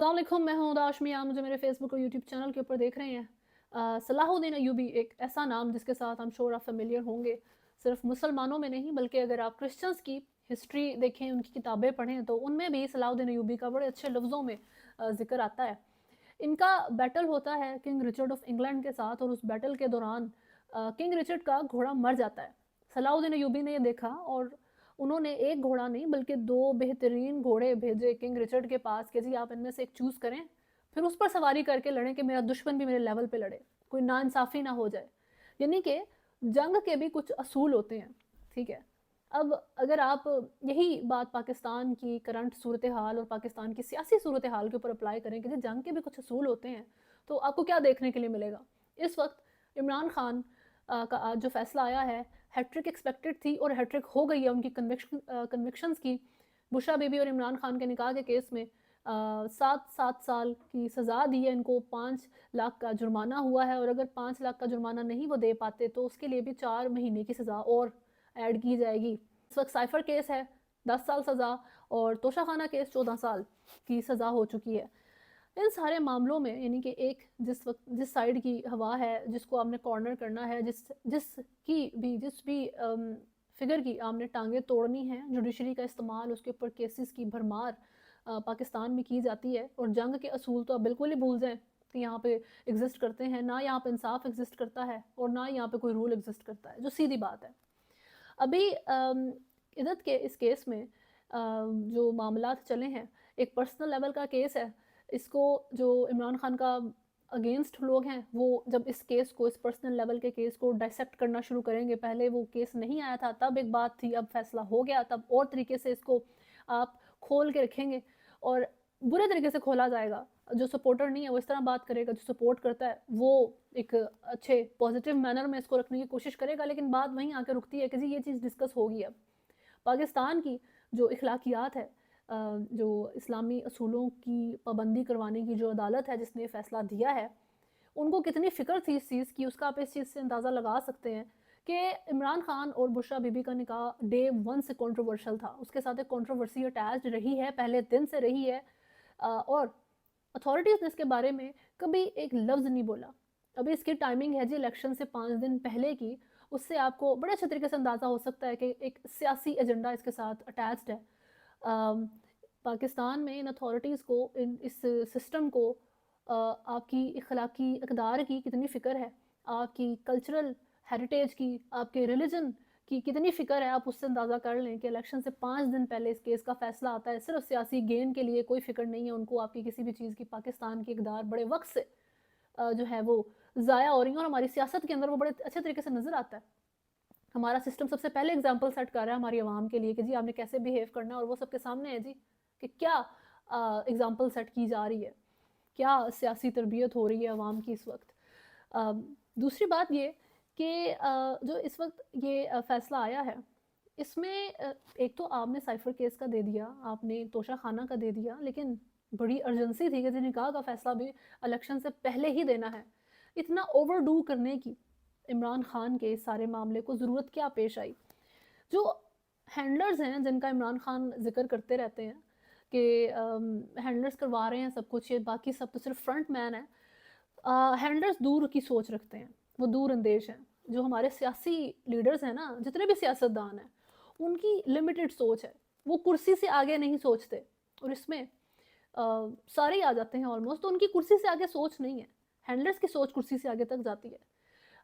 अस्सलाम वालेकुम, मैं हूँ दाशमी। आप मुझे मेरे फेसबुक और यूट्यूब चैनल के ऊपर देख रहे हैं। सलाहुद्दीन अय्यूबी एक ऐसा नाम जिसके साथ हम श्योर आप फेमिलियर होंगे, सिर्फ मुसलमानों में नहीं बल्कि अगर आप क्रिश्चियंस की हिस्ट्री देखें, उनकी किताबें पढ़ें तो उनमें भी सलाहुद्दीन अय्यूबी का बड़े अच्छे लफ्ज़ों में ज़िक्र आता है। इनका बैटल होता है किंग रिचर्ड ऑफ इंग्लैंड के साथ और उस बैटल के दौरान किंग रिचर्ड का घोड़ा मर जाता है। सलाहुद्दीन अय्यूबी ने ये देखा और उन्होंने एक घोड़ा नहीं बल्कि दो बेहतरीन घोड़े भेजे किंग रिचर्ड के पास कि जी आप इनमें से एक चूज़ करें, फिर उस पर सवारी करके लड़ें कि मेरा दुश्मन भी मेरे लेवल पे लड़े, कोई नाइंसाफ़ी ना हो जाए। यानी कि जंग के भी कुछ असूल होते हैं, ठीक है? अब अगर आप यही बात पाकिस्तान की करंट सूरत हाल और पाकिस्तान की सियासी सूरत हाल के ऊपर अप्लाई करें कि जी जंग के भी कुछ असूल होते हैं, तो आपको क्या देखने के लिए मिलेगा? इस वक्त इमरान खान का आज जो फैसला आया है, हैट्रिक एक्सपेक्टेड थी और हैट्रिक हो गई है उनकी कन्विक्शंस की। बुशरा बीबी और इमरान खान के निकाह के केस में 7 साल की सज़ा दी है इनको, 5 लाख का जुर्माना हुआ है और अगर 5 लाख का जुर्माना नहीं वो दे पाते तो उसके लिए भी 4 महीने की सज़ा और ऐड की जाएगी। इस वक्त साइफर केस है, 10 साल सज़ा, और तोशा खाना केस 14 साल की सज़ा हो चुकी है। इन सारे मामलों में यानी कि एक जिस साइड की हवा है, जिसको आपने कॉर्नर करना है, जिस भी फिगर की आपने टांगें तोड़नी है, जुडिशरी का इस्तेमाल, उसके ऊपर केसेस की भरमार पाकिस्तान में की जाती है। और जंग के असूल तो आप बिल्कुल ही भूल जाएं कि यहाँ पे एग्जिस्ट करते हैं। ना यहाँ पे इंसाफ एग्जिस्ट करता है और ना यहाँ पे कोई रूल एग्जिस्ट करता है, जो सीधी बात है। अभी इदत के इस केस में जो मामलात चले हैं, एक पर्सनल लेवल का केस है। इसको जो इमरान खान का अगेंस्ट लोग हैं वो जब इस केस को, इस पर्सनल लेवल के केस को डाइसेक्ट करना शुरू करेंगे, पहले वो केस नहीं आया था तब एक बात थी, अब फैसला हो गया तब और तरीके से इसको आप खोल के रखेंगे और बुरे तरीके से खोला जाएगा। जो सपोर्टर नहीं है वो इस तरह बात करेगा, जो सपोर्ट करता है वो एक अच्छे पॉजिटिव मैनर में इसको रखने की कोशिश करेगा, लेकिन बात वहीं आकर रुकती है कि जी ये चीज़ डिस्कस होगी। अब पाकिस्तान की जो इखलाकियात है, जो इस्लामी असूलों की पाबंदी करवाने की जो अदालत है जिसने फ़ैसला दिया है, उनको कितनी फ़िक्र थी इस चीज़ की, उसका आप इस चीज़ से अंदाज़ा लगा सकते हैं कि इमरान खान और बुशरा बीबी का निकाह डे 1 से कंट्रोवर्शियल था। उसके साथ एक कंट्रोवर्सी अटैच्ड रही है, पहले दिन से रही है। और अथॉरिटीज़ ने इसके बारे में कभी एक लफ्ज़ नहीं बोला। अभी इसकी टाइमिंग है जी इलेक्शन से 5 दिन पहले की, उससे आपको बड़े अच्छे तरीके से अंदाज़ा हो सकता है कि एक सियासी एजेंडा इसके साथ अटैच्ड है। अम, पाकिस्तान में इन अथॉरिटीज़ को, इस सिस्टम को आपकी इखलाकी इक़दार की कितनी फ़िक्र है, आपकी कल्चरल हेरिटेज की, आपके रिलीजन की कितनी फ़िक्र है, आप उससे अंदाज़ा कर लें कि इलेक्शन से 5 दिन पहले इस केस का फ़ैसला आता है। सिर्फ सियासी गेन के लिए कोई फ़िक्र नहीं है उनको आपकी किसी भी चीज़ की। पाकिस्तान की इक़दार बड़े वक़्त से जो है वो ज़ाया हो रही है और हमारी सियासत के अंदर वो बड़े अच्छे तरीके से नज़र आता है। हमारा सिस्टम सबसे पहले एग्जाम्पल सेट कर रहा है हमारी आवाम के लिए कि जी आपने कैसे बिहेव करना है, और वो सबके सामने है जी कि क्या एग्जाम्पल सेट की जा रही है, क्या सियासी तरबियत हो रही है आवाम की इस वक्त। अ, दूसरी बात ये कि जो इस वक्त ये फ़ैसला आया है, इसमें एक तो आपने साइफर केस का दे दिया, आपने तोशा खाना का दे दिया, लेकिन बड़ी अर्जेंसी थी कि निकाह का फ़ैसला भी इलेक्शन से पहले ही देना है। इतना ओवरडू करने की इमरान खान के इस सारे मामले को ज़रूरत क्या पेश आई? जो हैंडलर्स हैं जिनका इमरान खान ज़िक्र करते रहते हैं कि हैंडलर्स करवा रहे हैं सब कुछ, ये बाकी सब तो सिर्फ फ्रंट मैन है। हैंडलर्स दूर की सोच रखते हैं, वो दूर अंदेश हैं। जो हमारे सियासी लीडर्स हैं ना, जितने भी सियासतदान हैं, उनकी लिमिटेड सोच है, वो कुर्सी से आगे नहीं सोचते। और इसमें सारे ही आ जाते हैं ऑलमोस्ट, तो उनकी कुर्सी से आगे सोच नहीं है, हैंडलर्स की सोच कुर्सी से आगे तक जाती है।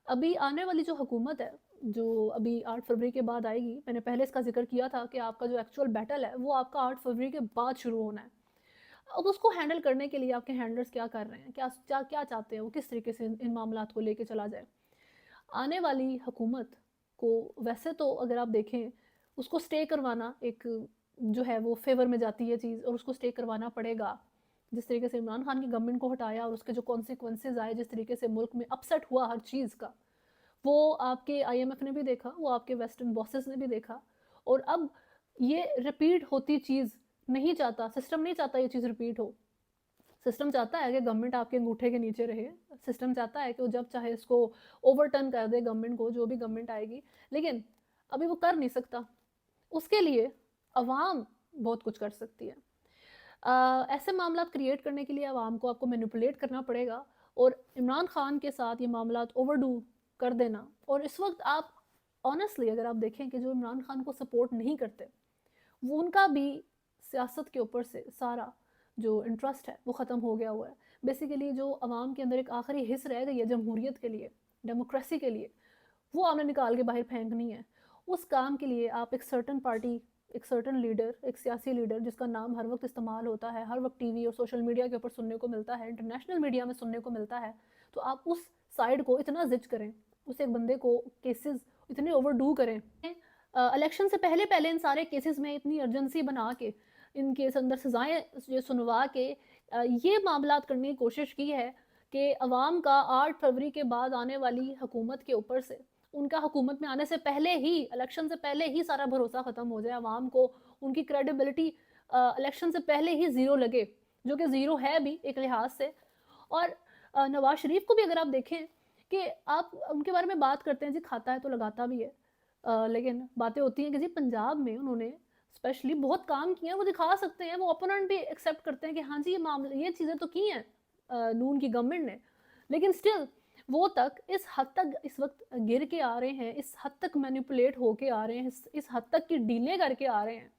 अभी आने वाली जो हुकूमत है, जो अभी 8 फरवरी के बाद आएगी, मैंने पहले इसका ज़िक्र किया था कि आपका जो एक्चुअल बैटल है वो आपका 8 फरवरी के बाद शुरू होना है। अब उसको हैंडल करने के लिए आपके हैंडलर्स क्या कर रहे हैं, क्या चाहते हैं, वो किस तरीके से इन मामलात को लेके चला जाए। आने वाली हुकूमत को वैसे तो अगर आप देखें, उसको स्टे करवाना एक जो है वो फेवर में जाती है चीज़, और उसको स्टे करवाना पड़ेगा। जिस तरीके से इमरान खान की गवर्नमेंट को हटाया और उसके जो कॉन्सिक्वेंसेज आए, जिस तरीके से मुल्क में अपसेट हुआ हर चीज़ का, वो आपके आईएमएफ ने भी देखा, वो आपके वेस्टर्न बॉसेस ने भी देखा। और अब ये रिपीट होती चीज़ नहीं चाहता, सिस्टम नहीं चाहता ये चीज़ रिपीट हो। सिस्टम चाहता है कि गवर्नमेंट आपके अंगूठे के नीचे रहे। सिस्टम चाहता है कि वो जब चाहे इसको ओवरटर्न कर दे गवर्नमेंट को, जो भी गवर्नमेंट आएगी, लेकिन अभी वो कर नहीं सकता। उसके लिए अवाम बहुत कुछ कर सकती है। ऐसे मामला क्रिएट करने के लिए आवाम को आपको मैनिपुलेट करना पड़ेगा और इमरान खान के साथ ये मामला ओवरडू कर देना। और इस वक्त आप ऑनेस्टली अगर आप देखें कि जो इमरान खान को सपोर्ट नहीं करते, वो उनका भी सियासत के ऊपर से सारा जो इंटरेस्ट है वो ख़त्म हो गया हुआ है। बेसिकली जो आवाम के अंदर एक आखिरी हिस्स रह गई है जमहूरियत के लिए, डेमोक्रेसी के लिए, वो आपने निकाल के बाहर फेंकनी है। उस काम के लिए आप एक सर्टन पार्टी, एक सर्टन लीडर, एक सियासी लीडर जिसका नाम हर वक्त इस्तेमाल होता है, हर वक्त टीवी और सोशल मीडिया के ऊपर सुनने को मिलता है, इंटरनेशनल मीडिया में सुनने को मिलता है, तो आप उस साइड को इतना जिच करें, उस एक बंदे को केसेस इतने ओवरडू करें। इलेक्शन से पहले पहले इन सारे केसेस में इतनी अर्जेंसी बना के इनके अंदर सजाएं जो सुनवा के ये मामला करने की कोशिश की है कि अवाम का 8 फरवरी के बाद आने वाली हुकूमत के ऊपर से, उनका हुकूमत में आने से पहले ही, इलेक्शन से पहले ही सारा भरोसा ख़त्म हो जाए, अवाम को उनकी क्रेडिबिलिटी इलेक्शन से पहले ही ज़ीरो लगे, जो कि ज़ीरो है भी एक लिहाज से। और नवाज शरीफ को भी अगर आप देखें कि आप उनके बारे में बात करते हैं जी खाता है तो लगाता भी है, लेकिन बातें होती हैं कि जी पंजाब में उन्होंने स्पेशली बहुत काम किया है, वो दिखा सकते हैं, वो ओपोनेंट भी एक्सेप्ट करते हैं कि हाँ जी ये मामले, ये चीज़ें तो की हैं नून की गवर्नमेंट ने, लेकिन स्टिल वो तक इस हद तक इस वक्त गिर के आ रहे हैं, इस हद तक मैनिपुलेट होके आ रहे हैं, इस हद तक की डीलें करके आ रहे हैं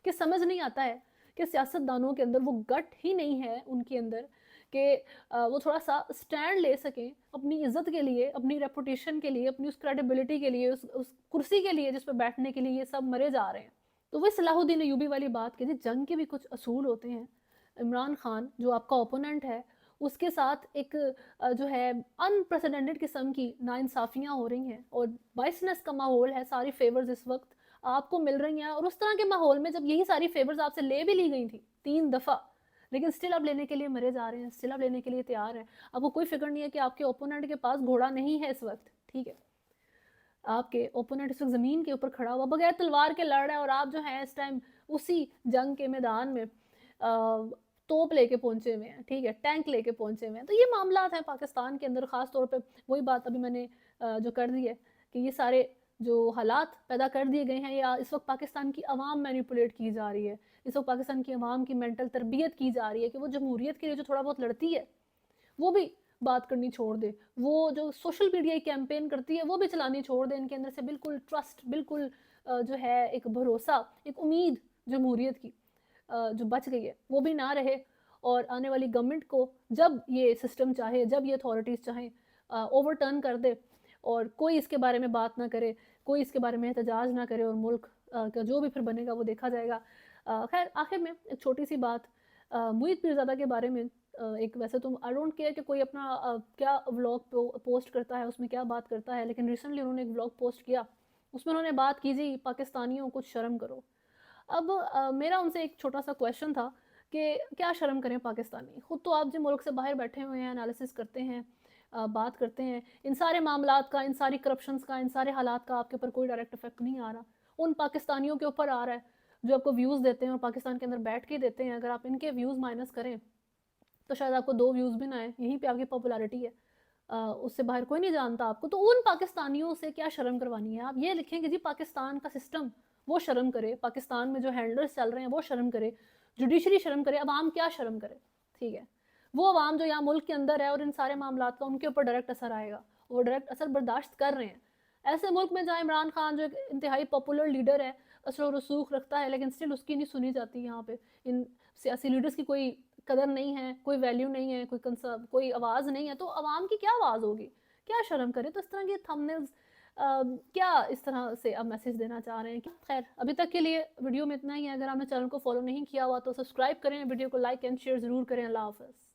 कि समझ नहीं आता है कि सियासतदानों के अंदर वो गट ही नहीं है उनके अंदर कि वो थोड़ा सा स्टैंड ले सकें अपनी इज्जत के लिए, अपनी रेपुटेशन के लिए, अपनी उस क्रेडिबिलिटी के लिए, उस कुर्सी के लिए जिस पर बैठने के लिए ये सब मरे जा रहे हैं। तो वही सलाहुद्दीन अयूबी वाली बात की थी, जंग के भी कुछ असूल होते हैं। इमरान खान जो आपका ओपोनेंट है उसके साथ एक जो है अनप्रेसिडेंटेड किस्म की नाइंसाफ़ियाँ हो रही हैं और बाइसनेस का माहौल है, सारी फेवर्स इस वक्त आपको मिल रही हैं। और उस तरह के माहौल में जब यही सारी फेवर्स आपसे ले भी ली गई थी 3 दफ़ा, लेकिन स्टिल आप लेने के लिए मरे जा रहे हैं, स्टिल आप लेने के लिए तैयार हैं। आपको कोई फिक्र नहीं है कि आपके ओपोनेंट के पास घोड़ा नहीं है इस वक्त, ठीक है, आपके ओपोनेंट इस वक्त ज़मीन के ऊपर खड़ा हुआ बगैर तलवार के लड़ रहा है और आप जो है इस टाइम उसी जंग के मैदान में तोप लेके पहुंचे हुए हैं, ठीक है, टैंक लेके पहुंचे हुए हैं। तो ये मामला है पाकिस्तान के अंदर, ख़ास तौर पे वही बात अभी मैंने जो कर दी है कि ये सारे जो हालात पैदा कर दिए गए हैं या इस वक्त पाकिस्तान की आवाम मैनिपुलेट की जा रही है, इस वक्त पाकिस्तान की आवाम की मेंटल तरबियत की जा रही है कि वो जमहूरियत के लिए जो थोड़ा बहुत लड़ती है वो भी बात करनी छोड़ दे, वो जो सोशल मीडिया कैंपेन करती है वो भी चलानी छोड़ दे, इनके अंदर से बिल्कुल ट्रस्ट, बिल्कुल जो है एक भरोसा, एक उम्मीद जमहूरियत की जो बच गई है वो भी ना रहे। और आने वाली गवर्नमेंट को जब ये सिस्टम चाहे, जब ये अथॉरिटीज़ चाहें, ओवरटर्न कर दे और कोई इसके बारे में बात ना करे, कोई इसके बारे में एहतजाज ना करे और मुल्क का जो भी फिर बनेगा वो देखा जाएगा। खैर आखिर में एक छोटी सी बात मुईद पीरज़ादा के बारे में, एक वैसे तो आई डोंट केयर कि कोई अपना क्या व्लॉग पोस्ट करता है, उसमें क्या बात करता है, लेकिन रिसेंटली उन्होंने एक व्लॉग पोस्ट किया, उसमें उन्होंने बात की जी पाकिस्तानियों कुछ शर्म करो। अब मेरा उनसे एक छोटा सा क्वेश्चन था कि क्या शर्म करें पाकिस्तानी, खुद तो आप जो मुल्क से बाहर बैठे हुए हैं, एनालिसिस करते हैं, बात करते हैं इन सारे मामलात का, इन सारी करप्शंस का, इन सारे हालात का आपके ऊपर कोई डायरेक्ट इफेक्ट नहीं आ रहा, उन पाकिस्तानियों के ऊपर आ रहा है जो आपको व्यूज़ देते हैं और पाकिस्तान के अंदर बैठ के देते हैं। अगर आप इनके व्यूज़ माइनस करें तो शायद आपको 2 व्यूज़ भी ना आए, यहीं पे आपकी पॉपुलैरिटी है, उससे बाहर कोई नहीं जानता आपको। तो उन पाकिस्तानियों से क्या शर्म करवानी है? आप ये लिखें कि जी पाकिस्तान का सिस्टम वो शर्म करे, पाकिस्तान में जो हैंडलर्स चल रहे हैं वो शर्म करे, जुडिशरी शर्म करे, अवाम क्या शर्म करे, ठीक है, वो अवाम जो यहाँ मुल्क के अंदर है और इन सारे मामला का उनके ऊपर डायरेक्ट असर आएगा, वो डायरेक्ट असर बर्दाश्त कर रहे हैं। ऐसे मुल्क में जहाँ इमरान खान जो एक इंतहाई पॉपुलर लीडर है, असर और रसूख रखता है, लेकिन स्टिल उसकी नहीं सुनी जाती। यहाँ पे इन सियासी लीडर्स की कोई कदर नहीं है, कोई वैल्यू नहीं है, कोई आवाज़ नहीं है, तो आवाम की क्या आवाज़ होगी, क्या शर्म करे। तो इस तरह के थंबनेल्स क्या इस तरह से अब मैसेज देना चाह रहे हैं कि खैर अभी तक के लिए वीडियो में इतना ही है। अगर आपने चैनल को फॉलो नहीं किया हुआ तो सब्सक्राइब करें, वीडियो को लाइक एंड शेयर ज़रूर करें। अल्लाह हाफ़िज़।